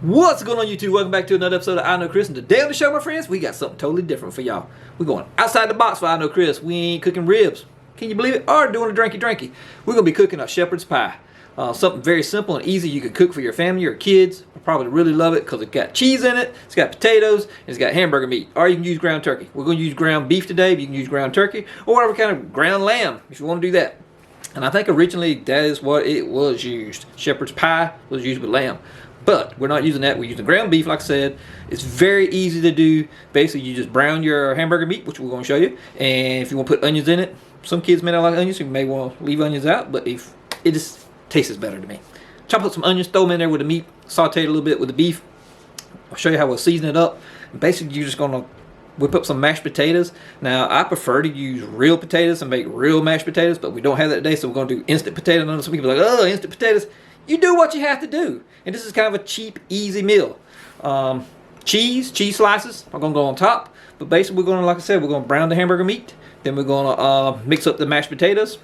What's going on, YouTube? Welcome back to another episode of I Know Chris. And today on the show, my friends, we got something totally different for y'all. We're going outside the box for I Know Chris. We ain't cooking ribs. Can you believe it? Or doing a drinky. We're going to be cooking a shepherd's pie. Something very simple and easy you can cook for your family or kids. You'll probably really love it because it's got cheese in it, it's got potatoes, and it's got hamburger meat. Or you can use ground turkey. We're going to use ground beef today, but you can use ground turkey or whatever kind of ground lamb if you want to do that. And I think originally that is what it was used. Shepherd's pie was used with lamb. But we're not using that. We're using ground beef, like I said. It's very easy to do. Basically, you just brown your hamburger meat, which we're going to show you. And if you want to put onions in it, some kids may not like onions, so you may want to leave onions out. But if it just tastes better to me. Chop up some onions, throw them in there with the meat, saute it a little bit with the beef. I'll show you how we'll season it up. And basically, you're just going to whip up some mashed potatoes. Now, I prefer to use real potatoes and make real mashed potatoes, but we don't have that today, so we're going to do instant potatoes. I know some people are like, oh, instant potatoes. You do what you have to do. And this is kind of a cheap, easy meal. Cheese slices are going to go on top. But basically, we're going to, like I said, we're going to brown the hamburger meat. Then we're going to mix up the mashed potatoes.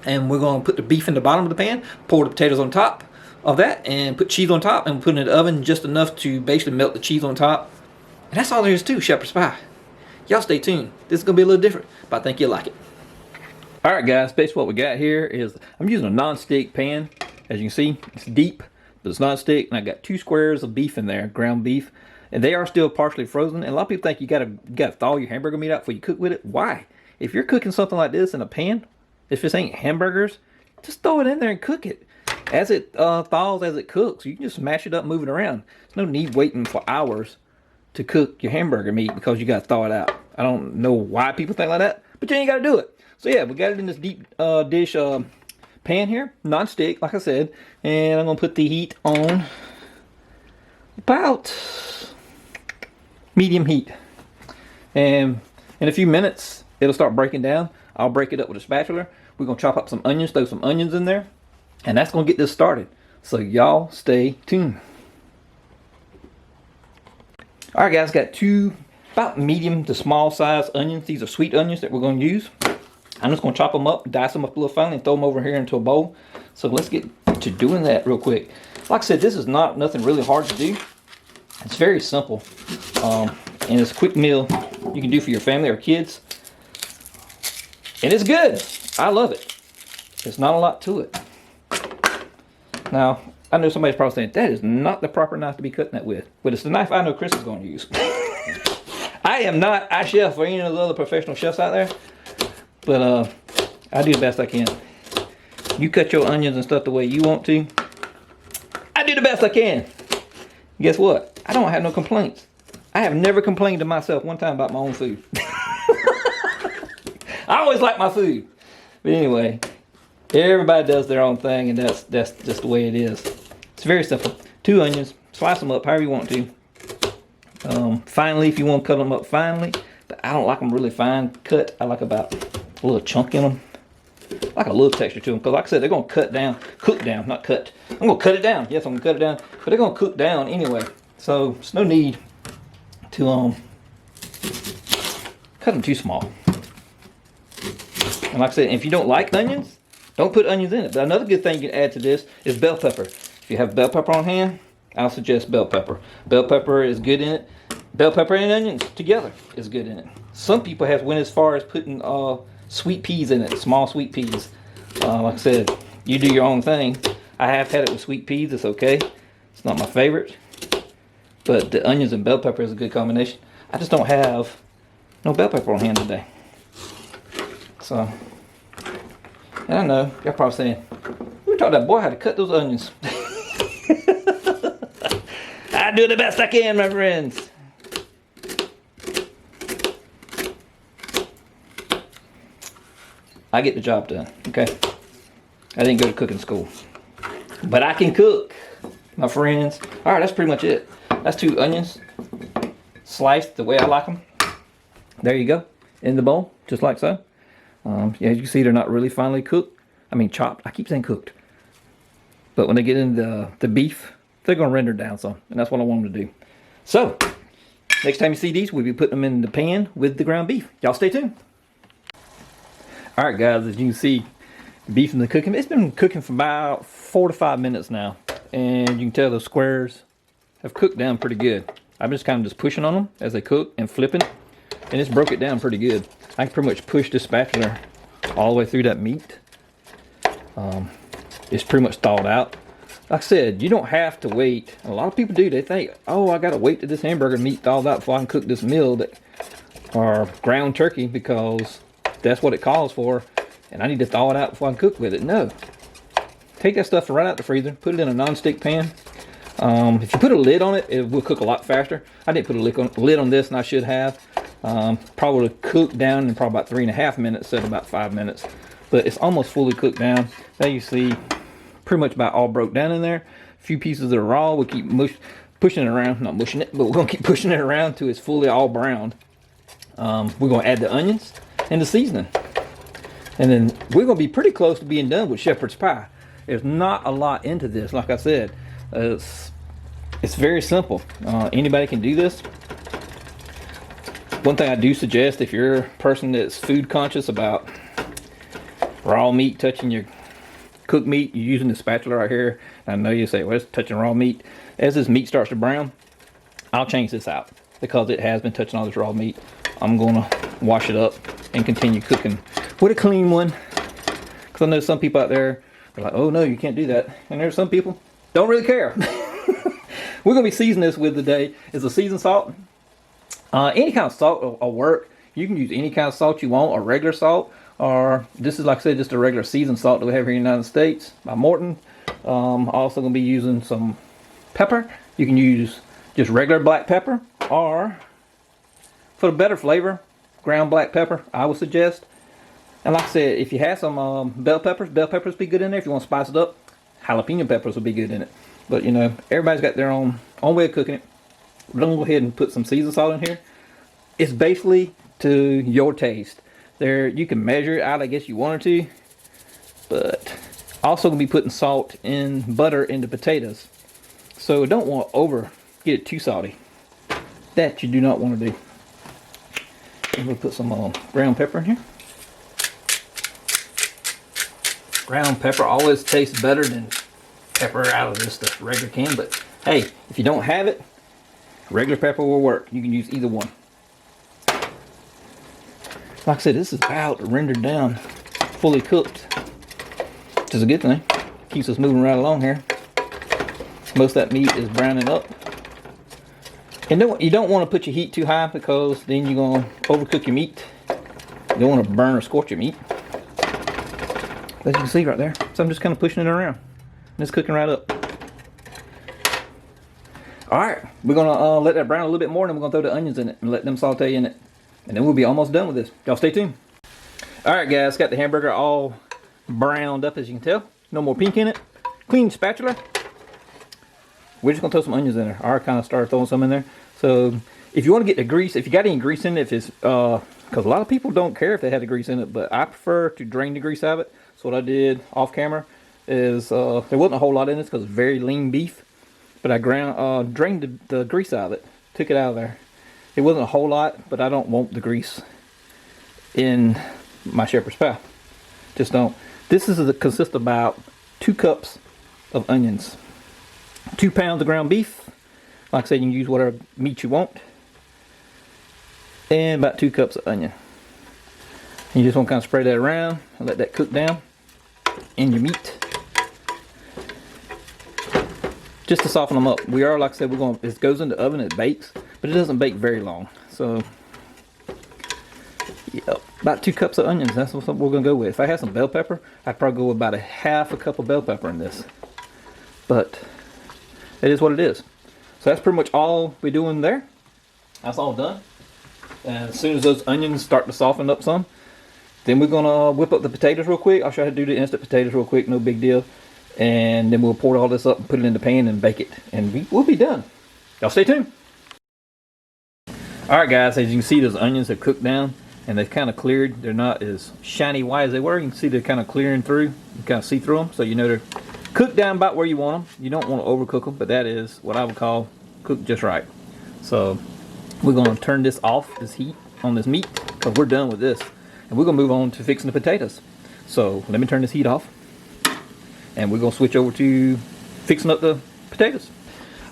And we're going to put the beef in the bottom of the pan. Pour the potatoes on top of that. And put cheese on top. And put it in the oven just enough to basically melt the cheese on top. And that's all there is to shepherd's pie. Y'all stay tuned. This is going to be a little different. But I think you'll like it. Alright guys, basically what we got here is, I'm using a non-stick pan. As you can see, it's deep, but it's not stick, and I got 2 squares of beef in there, ground beef, and they are still partially frozen. And a lot of people think you gotta thaw your hamburger meat out before you cook with it. Why? If you're cooking something like this in a pan, if this ain't hamburgers, just throw it in there and cook it. As it thaws, as it cooks, you can just smash it up, move it around. There's no need waiting for hours to cook your hamburger meat because you gotta thaw it out. I don't know why people think like that, but you ain't gotta do it. So yeah, we got it in this deep dish pan here, non-stick, like I said, and I'm gonna put the heat on about medium heat, and in a few minutes it'll start breaking down. I'll break it up with a spatula. We're gonna chop up some onions, throw some onions in there, and that's gonna get this started. So y'all stay tuned. All right guys, got 2 about medium to small size onions. These are sweet onions that we're gonna use. I'm just going to chop them up, dice them up a little finely, and throw them over here into a bowl. So let's get to doing that real quick. Like I said, this is nothing really hard to do. It's very simple. And it's a quick meal you can do for your family or kids. And it's good. I love it. There's not a lot to it. Now, I know somebody's probably saying, that is not the proper knife to be cutting that with. But it's the knife I know Chris is going to use. I am not a chef or any of those other professional chefs out there. But I do the best I can. You cut your onions and stuff the way you want to. I do the best I can. Guess what? I don't have no complaints. I have never complained to myself one time about my own food. I always like my food. But anyway, everybody does their own thing, and that's just the way it is. It's very simple. 2 onions, slice them up however you want to. Finely, if you want to cut them up finely. But I don't like them really fine cut. I like about a little chunk in them. I like a little texture to them, because like I said, they're going to cook down, not cut. I'm going to cut it down. Yes, I'm going to cut it down, but they're going to cook down anyway. So there's no need to cut them too small. And like I said, if you don't like onions, don't put onions in it. But another good thing you can add to this is bell pepper. If you have bell pepper on hand, I'll suggest bell pepper. Bell pepper is good in it. Bell pepper and onions together is good in it. Some people have went as far as putting sweet peas in it, small sweet peas. Like I said, you do your own thing. I have had it with sweet peas. It's okay. It's not my favorite, but the onions and bell pepper is a good combination. I just don't have no bell pepper on hand today. So, and I know y'all probably saying, "We taught that boy how to cut those onions." I do the best I can, my friends. I get the job done, okay? I didn't go to cooking school. But I can cook, my friends. All right, that's pretty much it. That's 2 onions sliced the way I like them. There you go, in the bowl, just like so. Yeah, as you can see, they're not really finely cooked. I mean, chopped. I keep saying cooked. But when they get into the beef, they're going to render down some. And that's what I want them to do. So, next time you see these, we'll be putting them in the pan with the ground beef. Y'all stay tuned. Alright guys, as you can see, the beef in the cooking, it's been cooking for about 4 to 5 minutes now. And you can tell the squares have cooked down pretty good. I'm just kind of just pushing on them as they cook and flipping, and it's broke it down pretty good. I can pretty much push this spatula all the way through that meat. It's pretty much thawed out. Like I said, you don't have to wait. A lot of people do. They think, oh, I gotta wait till this hamburger meat thaws out before I can cook this meal that, or ground turkey, because that's what it calls for, and I need to thaw it out before I can cook with it. No. Take that stuff right out the freezer, put it in a non-stick pan. If you put a lid on it, it will cook a lot faster. I didn't put a lid on this, and I should have. Probably cooked down in probably about 3.5 minutes, instead of about 5 minutes. But it's almost fully cooked down. Now you see, pretty much about all broke down in there. A few pieces that are raw. We'll keep pushing it around, not mushing it, but we're gonna keep pushing it around till it's fully all browned. We're gonna add the onions and the seasoning, and then we're gonna be pretty close to being done with shepherd's pie. There's not a lot into this. Like I said, it's very simple. Anybody can do this. One thing I do suggest, if you're a person that's food conscious about raw meat touching your cooked meat, you're using the spatula right here. I know you say, well, it's touching raw meat. As this meat starts to brown, I'll change this out because it has been touching all this raw meat. I'm gonna wash it up and continue cooking with a clean one. Because I know some people out there are like, oh no, you can't do that. And there's some people don't really care. We're gonna be seasoning this with today is a seasoned salt. Any kind of salt will work. You can use any kind of salt you want, or regular salt, or this is, like I said, just a regular seasoned salt that we have here in the United States by Morton. Also going to be using some pepper. You can use just regular black pepper, or for the better flavor, ground black pepper, I would suggest. And like I said, if you have some bell peppers would be good in there. If you want to spice it up, jalapeno peppers would be good in it. But you know, everybody's got their own way of cooking it. We're going to go ahead and put some seasoned salt in here. It's basically to your taste. There, you can measure it out, I guess you wanted to. But also going to be putting salt in butter into potatoes. So don't want to get it too salty. That you do not want to do. I'm going to put some ground pepper in here. Ground pepper always tastes better than pepper out of just a regular can. But hey, if you don't have it, regular pepper will work. You can use either one. Like I said, this is about rendered down, fully cooked, which is a good thing. Keeps us moving right along here. Most of that meat is browning up. And you don't want to put your heat too high, because then you're going to overcook your meat. You don't want to burn or scorch your meat. As you can see right there. So I'm just kind of pushing it around. And it's cooking right up. Alright, we're going to let that brown a little bit more, and then we're going to throw the onions in it and let them saute in it. And then we'll be almost done with this. Y'all stay tuned. Alright guys, got the hamburger all browned up, as you can tell. No more pink in it. Clean spatula. We're just going to throw some onions in there. I already kind of started throwing some in there. So if you want to get the grease, if you got any grease in it, if it's, because a lot of people don't care if they had the grease in it, but I prefer to drain the grease out of it. So what I did off camera is, there wasn't a whole lot in this because it's very lean beef. But I drained the grease out of it. Took it out of there. It wasn't a whole lot, but I don't want the grease in my shepherd's pie. Just don't. This consists of about 2 cups of onions. 2 pounds of ground beef. Like I said, you can use whatever meat you want. And about 2 cups of onion. And you just want to kind of spread that around and let that cook down in your meat. Just to soften them up. We are, like I said, it goes in the oven, it bakes, but it doesn't bake very long. So, yeah, about 2 cups of onions, that's what we're going to go with. If I had some bell pepper, I'd probably go with about half a cup of bell pepper in this. But, it is what it is. So that's pretty much all we're doing there. That's all done. And as soon as those onions start to soften up some, then we're going to whip up the potatoes real quick. I'll show you how to do the instant potatoes real quick, no big deal. And then we'll pour all this up and put it in the pan and bake it. And we'll be done. Y'all stay tuned. Alright guys, as you can see, those onions have cooked down and they've kind of cleared. They're not as shiny white as they were. You can see they're kind of clearing through. You kind of see through them. So you know they're cooked down about where you want them. You don't want to overcook them, but that is what I would call cooked just right. So we're going to turn this off, this heat on this meat, because we're done with this. And we're going to move on to fixing the potatoes. So let me turn this heat off. And we're going to switch over to fixing up the potatoes.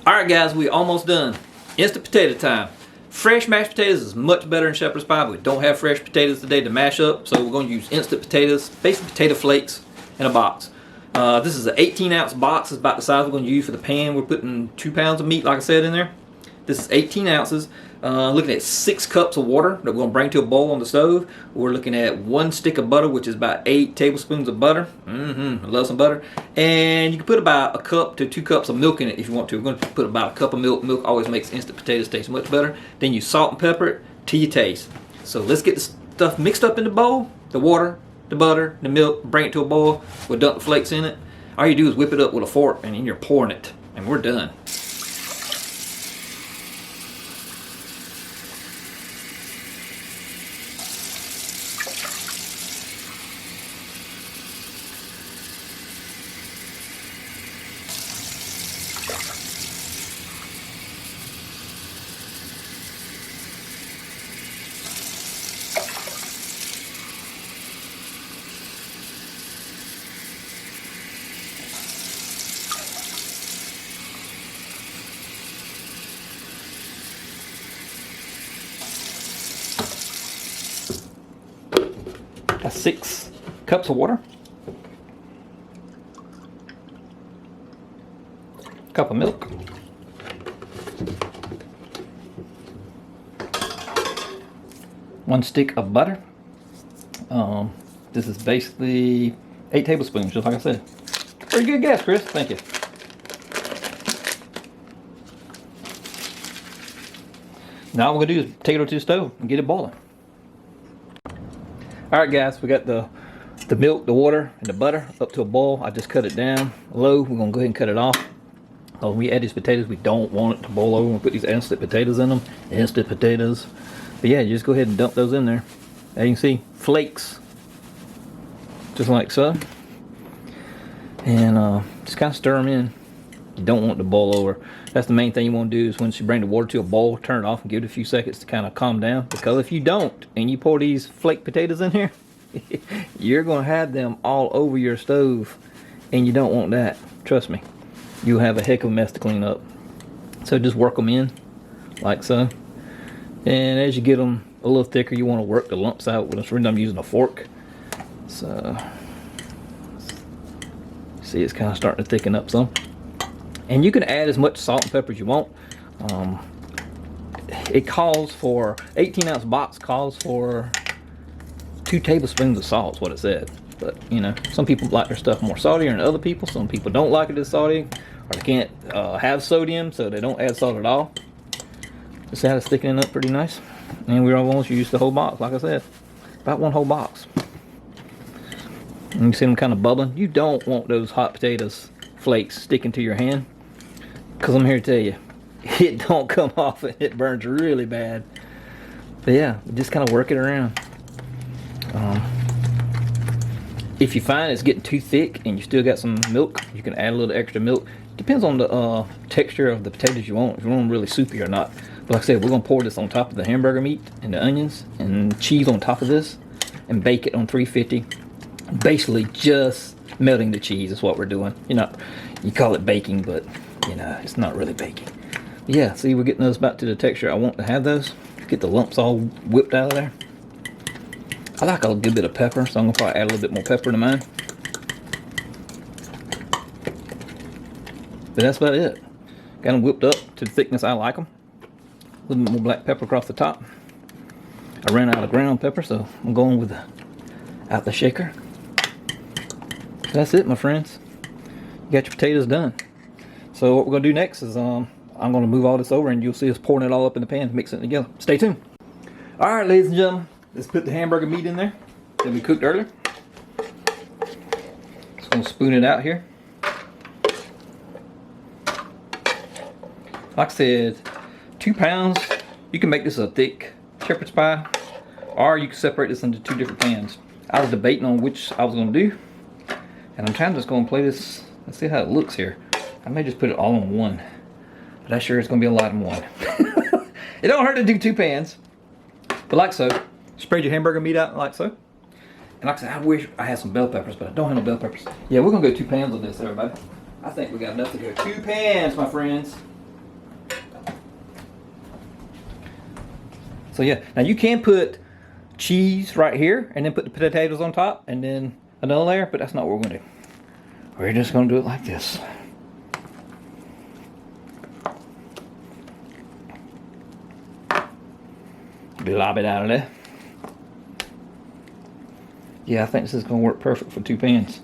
Alright guys, we almost done. Instant potato time. Fresh mashed potatoes is much better than shepherd's pie, but we don't have fresh potatoes today to mash up, so we're going to use instant potatoes, basic potato flakes in a box. This is an 18-ounce box. It's about the size we're going to use for the pan. We're putting 2 pounds of meat, like I said, in there. This is 18 ounces. Looking at 6 cups of water that we're going to bring to a boil on the stove. We're looking at 1 stick of butter, which is about 8 tablespoons of butter. I love some butter. And you can put about a cup to 2 cups of milk in it if you want to. We're going to put about a cup of milk. Milk always makes instant potatoes taste much better. Then you salt and pepper it to your taste. So let's get the stuff mixed up in the bowl. The water, the butter, the milk, bring it to a boil. We'll dump the flakes in it. All you do is whip it up with a fork and then you're pouring it. And we're done. That's 6 cups of water, cup of milk, one stick of butter. This is basically 8 tablespoons, just like I said. Pretty good guess, Chris. Thank you. Now what we're gonna do is take it over to the stove and get it boiling. Alright guys, we got the milk, the water, and the butter up to a boil. I just cut it down low. We're going to go ahead and cut it off. When we add these potatoes, we don't want it to boil over. We'll put these instant potatoes in them. Instant potatoes. But yeah, you just go ahead and dump those in there. As you can see, flakes. Just like so. And just kind of stir them in. You don't want it to boil over. That's the main thing you want to do is once you bring the water to a boil, turn it off and give it a few seconds to kind of calm down. Because if you don't, and you pour these flake potatoes in here, you're going to have them all over your stove. And you don't want that. Trust me. You'll have a heck of a mess to clean up. So just work them in, like so. And as you get them a little thicker, you want to work the lumps out. With I'm using a fork. So, see it's kind of starting to thicken up some. And you can add as much salt and pepper as you want. It calls for, 18-ounce box calls for 2 tablespoons of salt is what it said. But, you know, some people like their stuff more saltier than other people. Some people don't like it as salty, or they can't have sodium, so they don't add salt at all. Just how it's thickening up pretty nice. And we're almost used the whole box, like I said. About 1 whole box. And you see them kind of bubbling. You don't want those hot potatoes flakes sticking to your hand. Because I'm here to tell you, it don't come off and it burns really bad. But yeah, just kind of work it around. If you find it's getting too thick and you still got some milk, you can add a little extra milk. Depends on the texture of the potatoes you want, if you want them really soupy or not. But like I said, we're going to pour this on top of the hamburger meat and the onions and cheese on top of this and bake it on 350. Basically just melting the cheese is what we're doing. You call it baking, but it's not really baking. Yeah, see, we're getting those about to the texture I want to have those. Get the lumps all whipped out of there. I like a good bit of pepper, so I'm going to probably add a little bit more pepper to mine. But that's about it. Got them whipped up to the thickness I like them. A little bit more black pepper across the top. I ran out of ground pepper, so I'm going with out the shaker. So that's it, my friends. You got your potatoes done. So what we're going to do next is I'm going to move all this over and you'll see us pouring it all up in the pan, mixing it together. Stay tuned. Alright, ladies and gentlemen, let's put the hamburger meat in there that we cooked earlier. Just going to spoon it out here. Like I said, 2 pounds. You can make this a thick shepherd's pie, or you can separate this into 2 different pans. I was debating on which I was going to do, and I'm trying to just go and play this. Let's see how it looks here. I may just put it all in one, but I'm sure it's going to be a lot in one. It don't hurt to do 2 pans, but like so. Spread your hamburger meat out like so. And like I said, I wish I had some bell peppers, but I don't have no bell peppers. Yeah, we're going to go 2 pans on this, everybody. I think we got enough to go 2 pans, my friends. So yeah, now you can put cheese right here and then put the potatoes on top and then another layer, but that's not what we're gonna do. We're just gonna do it like this. Lob it out of there. Yeah, I think this is gonna work perfect for 2 pans.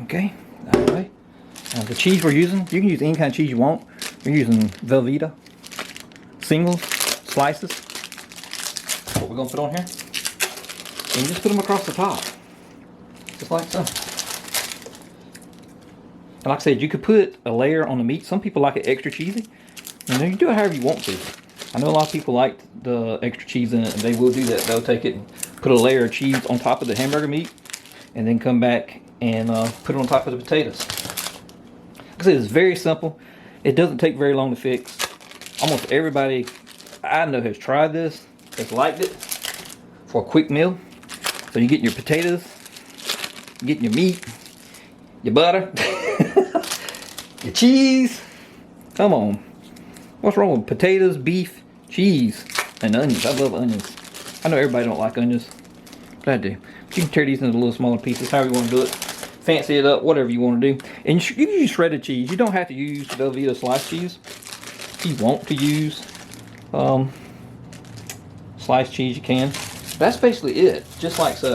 Okay, that way. The cheese we're using, you can use any kind of cheese you want. We're using Velveeta, singles, slices. That's what we're gonna put on here. And you just put them across the top, just like so. And like I said, you could put a layer on the meat. Some people like it extra cheesy. And you do it however you want to. I know a lot of people like the extra cheese in it, and they will do that. They'll take it and put a layer of cheese on top of the hamburger meat, and then come back and put it on top of the potatoes. Like I said, it's very simple. It doesn't take very long to fix. Almost everybody I know has tried this, has liked it for a quick meal. So you get your potatoes, you get your meat, your butter, your cheese. Come on. What's wrong with potatoes, beef, cheese, and onions? I love onions. I know everybody don't like onions, but I do. But you can tear these into little smaller pieces, however you want to do it. Fancy it up, whatever you want to do. And you can use shredded cheese. You don't have to use Velveeta sliced cheese. If you want to use sliced cheese, you can. That's basically it, just like so.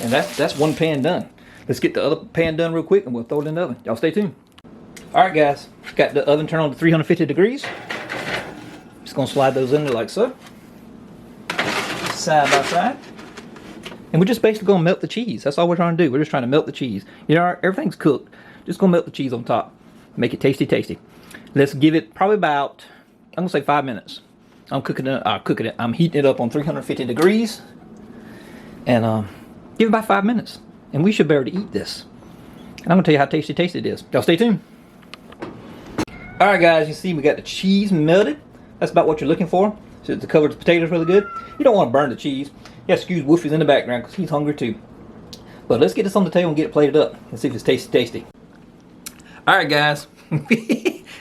And that's 1 pan done. Let's get the other pan done real quick and we'll throw it in the oven. Y'all stay tuned. Alright guys, got the oven turned on to 350 degrees. Just gonna slide those in there like so. Side by side. And we're just basically gonna melt the cheese. That's all we're trying to do. We're just trying to melt the cheese. You know, everything's cooked. Just gonna melt the cheese on top. Make it tasty, tasty. Let's give it probably about, I'm gonna say 5 minutes. I'm I'm heating it up on 350 degrees. And give it about 5 minutes. And we should be able to eat this. And I'm gonna tell you how tasty it is. Y'all stay tuned. Alright guys, you see we got the cheese melted. That's about what you're looking for. So to cover the potatoes really good. You don't want to burn the cheese. You have to excuse Wolfie's in the background because he's hungry too. But let's get this on the table and get it plated up and see if it's tasty. Alright guys,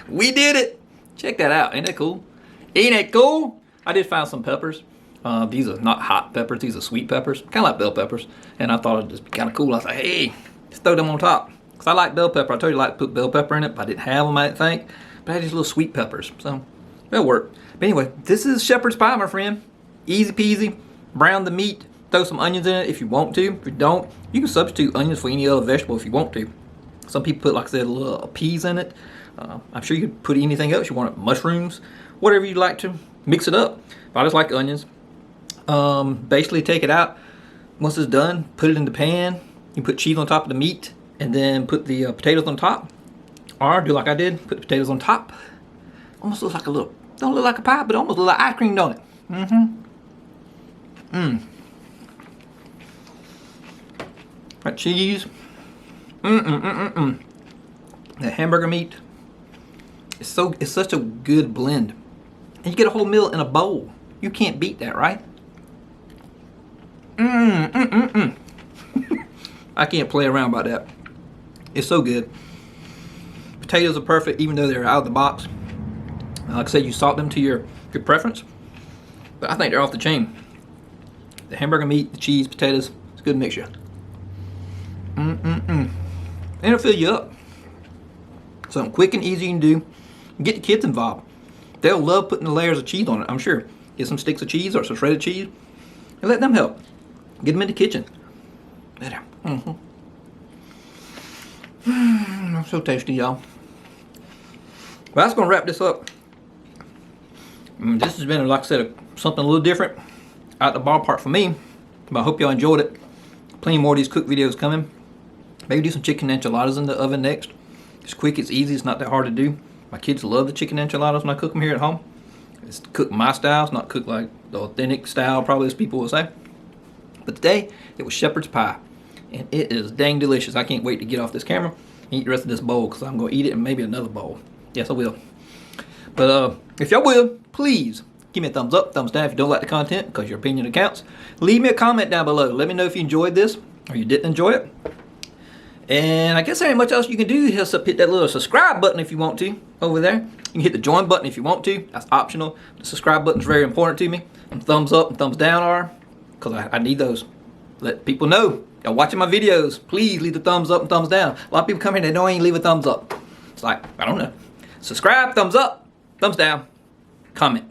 we did it. Check that out, ain't that cool? Ain't that cool? I did find some peppers. These are not hot peppers, these are sweet peppers. Kind of like bell peppers. And I thought it'd just be kind of cool. I was like, hey, just throw them on top. Because I like bell pepper. I told you I like to put bell pepper in it, but I didn't have them, I didn't think. But I had these little sweet peppers. So, that'll work. But anyway, this is shepherd's pie, my friend. Easy peasy. Brown the meat. Throw some onions in it if you want to. If you don't, you can substitute onions for any other vegetable if you want to. Some people put, like I said, a little peas in it. I'm sure you could put anything else you want. Mushrooms. Whatever you'd like to. Mix it up. But I just like onions. Basically take it out. Once it's done, put it in the pan. You put cheese on top of the meat. And then put the potatoes on top. Or do like I did. Put the potatoes on top. Almost looks like a little, don't look like a pie, but almost look like ice cream, don't it? That cheese. The hamburger meat. It's such a good blend. And you get a whole meal in a bowl. You can't beat that, right? I can't play around about that. It's so good. Potatoes are perfect, even though they're out of the box. Like I said, you salt them to your preference. But I think they're off the chain. The hamburger meat, the cheese, potatoes, it's a good mixture. And it'll fill you up. Something quick and easy you can do. Get the kids involved. They'll love putting the layers of cheese on it, I'm sure. Get some sticks of cheese or some shredded cheese. And let them help. Get them in the kitchen. Better. So tasty, y'all. Well, that's going to wrap this up. This has been, like I said, something a little different out the ballpark for me. But I hope y'all enjoyed it. Plenty more of these cook videos coming. Maybe do some chicken enchiladas in the oven next. It's quick, it's easy, it's not that hard to do. My kids love the chicken enchiladas when I cook them here at home. It's cooked my style, it's not cooked like the authentic style, probably as people will say. But today, it was shepherd's pie. And it is dang delicious. I can't wait to get off this camera and eat the rest of this bowl because I'm going to eat it and maybe another bowl. Yes, I will. But if y'all will, please Give me a thumbs up, thumbs down if you don't like the content, because your opinion counts. Leave me a comment down below. Let me know if you enjoyed this or you didn't enjoy it. And I guess there ain't much else you can do. Just hit that little subscribe button if you want to over there. You can hit the join button if you want to. That's optional. The subscribe button is very important to me. And thumbs up and thumbs down are, because I need those. Let people know. Y'all watching my videos, please leave the thumbs up and thumbs down. A lot of people come here and they don't even leave a thumbs up. It's like, I don't know. Subscribe, thumbs up, thumbs down, comment.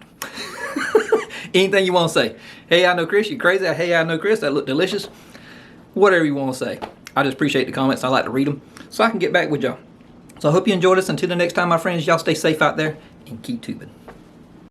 Anything you want to say. Hey, I know Chris, you crazy. Hey, I know Chris, that look delicious. Whatever you want to say. I just appreciate the comments. I like to read them so I can get back with y'all. So I hope you enjoyed this. Until the next time, my friends, y'all stay safe out there and keep tubing.